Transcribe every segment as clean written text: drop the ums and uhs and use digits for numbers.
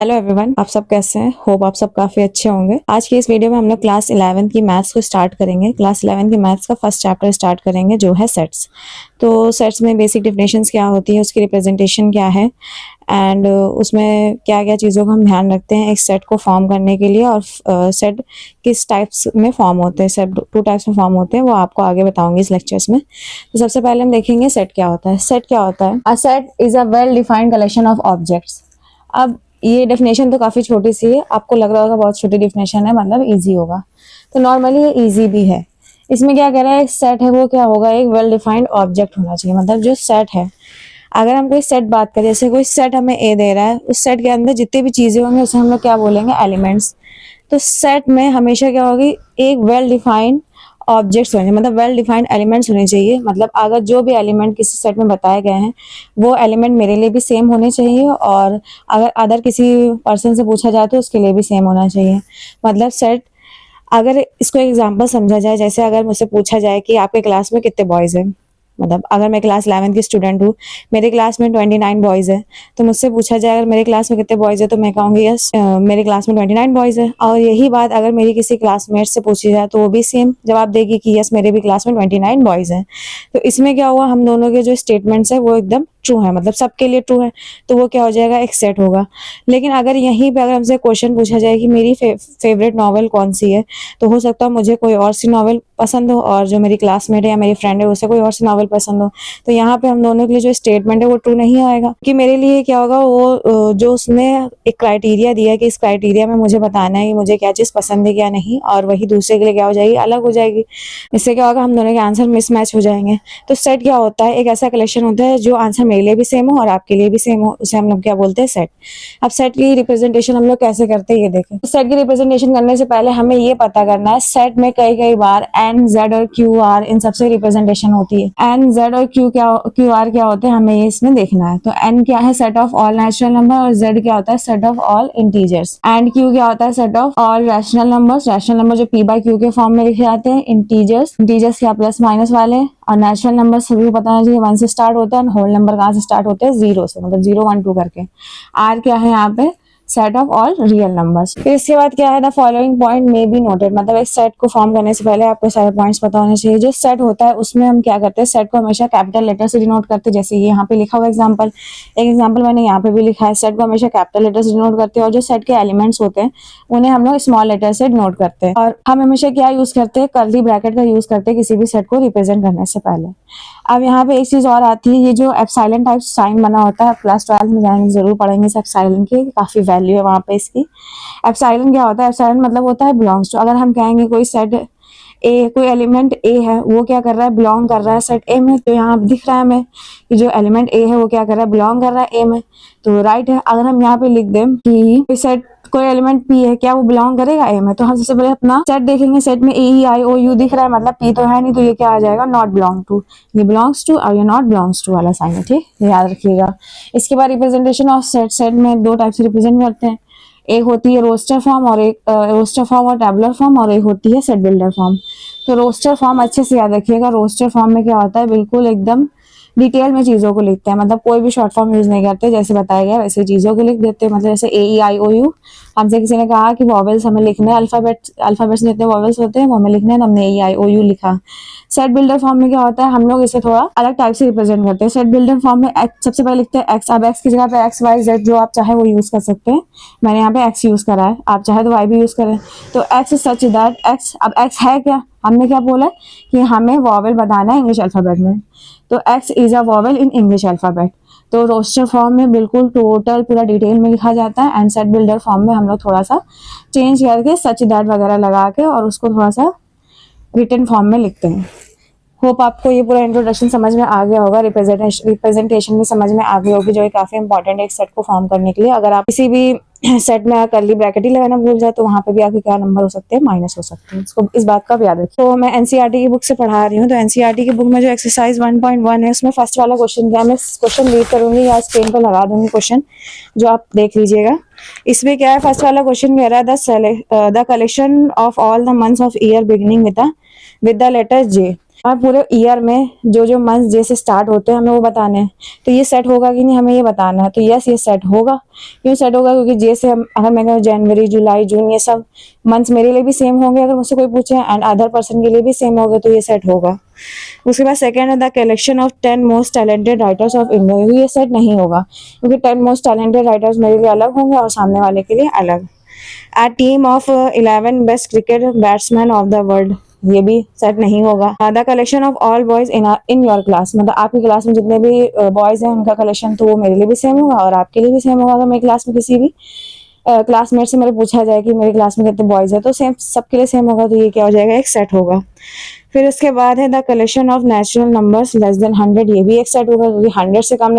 Hello everyone, आप सब कैसे हैं? होप आप सब काफी अच्छे होंगे। आज की इस वीडियो में हम लोग क्लास 11 की मैथ्स को स्टार्ट करेंगे। क्लास 11 की मैथ्स का फर्स्ट चैप्टर स्टार्ट करेंगे जो है सेट्स। तो सेट्स में बेसिक डिफिनेशंस क्या होती है, उसकी रिप्रेजेंटेशन क्या है एंड उसमें क्या क्या चीज़ों का हम ध्यान रखते हैं एक सेट को फॉर्म करने के लिए, और सेट किस टाइप्स में फॉर्म होते हैं। सेट टू टाइप्स में फॉर्म होते हैं, वो आपको आगे बताऊंगी इस लेक्चर्स में। तो सबसे पहले हम देखेंगे सेट क्या होता है। सेट क्या होता है? A set is a well defined collection of objects. अब ये डेफिनेशन तो काफ़ी छोटी सी है, आपको लग रहा होगा बहुत छोटी डेफिनेशन है, मतलब इजी होगा। तो नॉर्मली ये इजी भी है। इसमें क्या कह रहा है, एक सेट है वो क्या होगा, एक वेल डिफाइंड ऑब्जेक्ट होना चाहिए। मतलब जो सेट है, अगर हम कोई सेट बात करें, जैसे कोई सेट हमें ए दे रहा है, उस सेट के अंदर जितनी भी चीज़ें होंगी उसे हम लोग क्या बोलेंगे, एलिमेंट्स। तो सेट में हमेशा क्या होगी, एक वेल डिफाइंड ऑब्जेक्ट्स होने, मतलब वेल डिफाइंड एलिमेंट्स होने चाहिए। मतलब अगर जो भी एलिमेंट किसी सेट में बताए गए हैं वो एलिमेंट मेरे लिए भी सेम होने चाहिए, और अगर अदर किसी पर्सन से पूछा जाए तो उसके लिए भी सेम होना चाहिए। मतलब सेट, अगर इसको एग्जांपल समझा जाए, जैसे अगर मुझसे पूछा जाए कि आपके क्लास में कितने बॉयज़ हैं, मतलब अगर मैं क्लास 11 की स्टूडेंट हूँ, मेरे क्लास में 29 बॉयज़ है, तो मुझसे पूछा जाए अगर मेरे क्लास में कितने बॉयज़ है, तो मैं कहूँगी यस मेरे क्लास में 29 बॉयज़ है। और यही बात अगर मेरी किसी क्लासमेट से पूछी जाए तो वो भी सेम जवाब देगी कि यस मेरे भी क्लास में 29 बॉयज़ हैं। तो इसमें क्या हुआ, हम दोनों के जो स्टेटमेंट्स है वो एकदम ट्रू है, मतलब सबके लिए ट्रू है, तो वो क्या हो जाएगा, एक सेट होगा। लेकिन अगर यहीं पे अगर हमसे क्वेश्चन पूछा जाए कि मेरी फेवरेट नॉवल कौन सी है, तो हो सकता है मुझे कोई और सी नॉवल पसंद हो और जो मेरी क्लासमेट है या मेरी फ्रेंड है उसे कोई और सी नॉवल पसंद हो, तो यहाँ पे हम दोनों के लिए जो स्टेटमेंट है वो ट्रू नहीं आएगा। कि मेरे लिए क्या होगा, वो जो उसने एक क्राइटेरिया दिया है कि इस क्राइटेरिया में मुझे बताना है कि मुझे क्या चीज़ पसंद है क्या नहीं, और वही दूसरे के लिए क्या हो जाएगी, अलग हो जाएगी। इससे क्या होगा, हम दोनों के आंसर मिसमैच हो जाएंगे। तो सेट क्या होता है, एक ऐसा कलेक्शन होता है जो आंसर मेरे लिए भी सेम हो और आपके लिए भी सेम हो, उसे हम लोग क्या बोलते हैं, सेट। अब सेट की रिप्रेजेंटेशन हम लोग कैसे करते हैं ये देखें। सेट की रिप्रेजेंटेशन करने से पहले हमें ये पता करना है, सेट में कई बार एन, जेड और क्यू आर, इन सबसे रिप्रेजेंटेशन होती है। एन, जेड और क्यू आर क्या होते हैं, हमें ये इसमें देखना है। तो एन क्या है, set of all natural number, और जेड क्या होता है, set of all integers, and Q क्या होता है, set of all rational numbers. Rational number जो पी बाय क्यू के फॉर्म में लिखे जाते हैं। इंटीजर्स क्या प्लस माइनस वाले, और नेचुरल नंबर सभी को पता होना चाहिए 1 से स्टार्ट होता है, और होल नंबर कहाँ से स्टार्ट होते हैं, 0 से, मतलब 0 1 2 करके। आर क्या है यहाँ पे, set of all real numbers. फिर इसके बाद क्या है, the following point may be noted, मतलब एक सेट को फॉर्म करने से पहले आपको सारे पॉइंट्स पता होने चाहिए। जो सेट होता है उसमें हम क्या करते हैं, सेट को हमेशा कैपिटल लेटर से डिनोट करते हैं, जैसे ये यहाँ पे लिखा हुआ एग्जाम्पल, एक एग्जाम्पल मैंने यहाँ पे भी लिखा है। सेट को हमेशा कैपिटल लेटर से डिनोट करते हैं, और जो सेट के एलिमेंट्स होते हैं उन्हें हम लोग स्मॉल लेटर से डिनोट करते हैं। और हम हमेशा क्या यूज करते हैं, कर्ली ब्रैकेट का यूज करते हैं किसी भी सेट को रिप्रेजेंट करने से पहले। अब यहाँ पे एक चीज और आती है, ये जो एप्सिलॉन टाइप साइन बना होता है, क्लास 12 में जाएंगे जरूर पढ़ेंगे इस एप्सिलॉन की, काफी वैल्यू है वहाँ पे इसकी। एप्सिलॉन क्या होता है, एप्सिलॉन मतलब होता है बिलोंग्स टू। अगर हम कहेंगे कोई सेट ए, कोई एलिमेंट ए है, वो क्या कर रहा है, बिलोंग कर रहा है सेट ए में, तो यहाँ दिख रहा है हमें कि जो एलिमेंट ए है वो क्या कर रहा है, बिलोंग कर रहा है ए में, तो राइट है। अगर हम यहाँ पे लिख दें कि सेट कोई एलिमेंट पी है, क्या वो बिलोंग करेगा ए में, तो हम सबसे पहले अपना सेट देखेंगे। सेट में ए ई आई ओ यू दिख रहा है, मतलब पी तो है नहीं, तो ये क्या आ जाएगा, नॉट बिलोंग टू। ये बिलोंग्स टू और ये नॉट बिलोंग्स टू वाला साइन है, ठीक, याद रखिएगा। इसके बाद रिप्रेजेंटेशन ऑफ सेट, सेट में दो टाइप से रिप्रेजेंट करते हैं, एक होती है रोस्टर फॉर्म और एक रोस्टर फॉर्म और टेबुलर फॉर्म, और एक होती है सेट बिल्डर फॉर्म। तो रोस्टर फॉर्म अच्छे से याद रखिएगा। रोस्टर फॉर्म में क्या होता है, बिल्कुल एकदम डिटेल में चीजों को लिखते हैं, मतलब कोई भी शॉर्ट फॉर्म यूज नहीं करते, जैसे बताया गया वैसे चीजों को लिख देते हैं। मतलब जैसे ए ई आई ओ यू, हमसे किसी ने कहा कि वॉवेल्स हमें लिखने हैं, अल्फाबेट्स जितने वॉवेल्स होते हैं वो हमें लिखने हैं, तो हमने ए ई आई ओ यू लिखा। सेट बिल्डर फॉर्म में क्या होता है, हम लोग इसे थोड़ा अलग टाइप से रिप्रेजेंट करते हैं। सेट बिल्डर फॉर्म में सबसे पहले लिखते हैं एक्स। अब एक्स की जगह पे एक्स वाई जेड जो आप चाहे वो यूज कर सकते हैं, मैंने यहाँ पे एक्स यूज करा है, आप चाहे तो वाई भी यूज करें। तो एक्स सच दैट एक्स, अब एक्स है क्या, हमने क्या बोला कि हमें वॉवेल बताना है इंग्लिश अल्फाबेट में, तो x is a vowel in English alphabet. तो रोस्टर फॉर्म में बिल्कुल टोटल पूरा डिटेल में लिखा जाता है, एंड सेट बिल्डर फॉर्म में हम लोग थोड़ा सा चेंज करके सच दैट वगैरह लगा के और उसको थोड़ा सा रिटन फॉर्म में लिखते हैं। होप आपको ये पूरा इंट्रोडक्शन समझ में आ गया होगा, रिप्रेजेंटेशन भी समझ में आ गई होगी, जो काफी इंपॉर्टेंट है एक सेट को फॉर्म करने के लिए। अगर आप किसी भी सेट में कर्ली ब्रैकेट ही लगाना भूल जाए तो वहां पे भी आपके क्या नंबर हो सकते हैं, माइनस हो सकते हैं। इसको इस बात का भी याद रखिए। तो मैं एनसीईआरटी की बुक से पढ़ा रही हूँ, तो एनसीईआरटी की बुक में जो एक्सरसाइज 1.1 है उसमें फर्स्ट वाला क्वेश्चन क्या, मैं क्वेश्चन रीड करूंगी या स्क्रीन पर लगा दूंगी क्वेश्चन, जो आप देख लीजिएगा। इसमें क्या है, फर्स्ट वाला क्वेश्चन कह रहा है the collection of all the months of year beginning with the letter J. और पूरे ईयर में जो जो मंथ जैसे स्टार्ट होते हैं हमें वो बताने हैं। तो ये सेट होगा कि नहीं हमें ये बताना है। तो यस ये सेट होगा। क्यों सेट होगा? क्योंकि जैसे अगर मैं कहूँ जनवरी जुलाई जून ये सब मंथ्स मेरे लिए भी सेम होंगे अगर मुझसे कोई पूछे, एंड अदर पर्सन के लिए भी सेम होंगे, तो ये सेट होगा। उसके बाद सेकंड है the collection of 10 most talented writers of India. ये सेट नहीं होगा क्योंकि 10 मोस्ट टैलेंटेड राइटर्स मेरे लिए अलग होंगे और सामने वाले के लिए अलग। A team of 11 best cricket batsmen of the world, ये भी सेट नहीं होगा। The collection of all boys in your class, मतलब आपकी क्लास में जितने भी बॉयज हैं उनका कलेक्शन तो वो मेरे लिए भी सेम होगा और आपके लिए भी सेम होगा। अगर मेरी क्लास में किसी भी क्लासमेट से मेरे पूछा जाए कि मेरी क्लास में कितने बॉयज है तो सेम सबके लिए सेम होगा। तो ये क्या हो जाएगा? एक सेट होगा। फिर उसके बाद है the collection of natural numbers less than 100, ये भी एक सेट होगा क्योंकि 100 से कम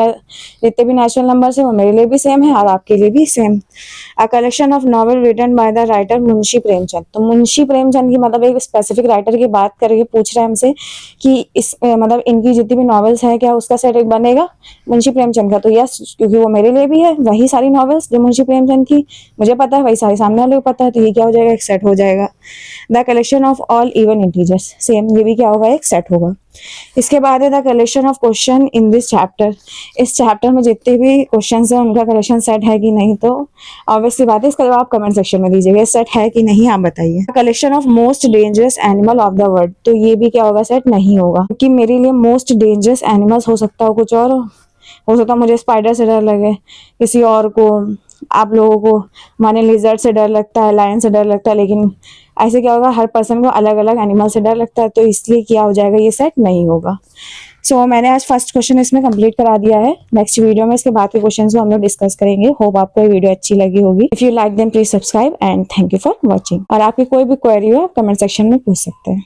जितने भी नेचुरल नंबर्स हैं वो मेरे लिए भी सेम है और आपके लिए भी same. A collection of novel written by the writer Munshi Premchand, तो मुंशी प्रेमचंद की मतलब एक स्पेसिफिक राइटर की बात करके पूछ रहा है हमसे कि इस मतलब इनकी जितनी भी नॉवेल्स है क्या उसका सेट एक बनेगा मुंशी प्रेमचंद का। तो यस, क्योंकि वो मेरे लिए भी है वही सारी नॉवेल्स जो मुंशी प्रेमचंद की मुझे पता है वही सारी सामने वाले को पता है, तो ये क्या हो जाएगा? एक सेट हो जाएगा। The collection of all even integers, same, ये भी क्या होगा? एक सेट होगा। इसके बाद है the collection of question in this chapter, इस चैप्टर में जितने भी क्वेश्चन हैं उनका कलेक्शन सेट है कि नहीं, तो ऑब्वियसली बात है इसका जवाब आप कमेंट सेक्शन में दीजिएगा सेट है कि नहीं, आप बताइए। Collection of most dangerous animal of the world, तो ये भी क्या होगा? सेट नहीं होगा क्योंकि मेरे लिए मोस्ट डेंजरस एनिमल्स हो सकता हो कुछ और हो सकता है मुझे स्पाइडर से डर लगे, किसी और को, आप लोगों को माने लिजर्ड से डर लगता है, लायन से डर लगता है, लेकिन ऐसे क्या होगा? हर पर्सन को अलग अलग एनिमल से डर लगता है, तो इसलिए क्या हो जाएगा? ये सेट नहीं होगा। सो मैंने आज फर्स्ट क्वेश्चन इसमें कंप्लीट करा दिया है। नेक्स्ट वीडियो में इसके बाद के क्वेश्चन को हम लोग डिस्कस करेंगे। होप आपको ये वीडियो अच्छी लगी होगी। If you like then please subscribe and thank you for watching. और आपकी कोई भी क्वेरी हो आप कमेंट सेक्शन में पूछ सकते हैं।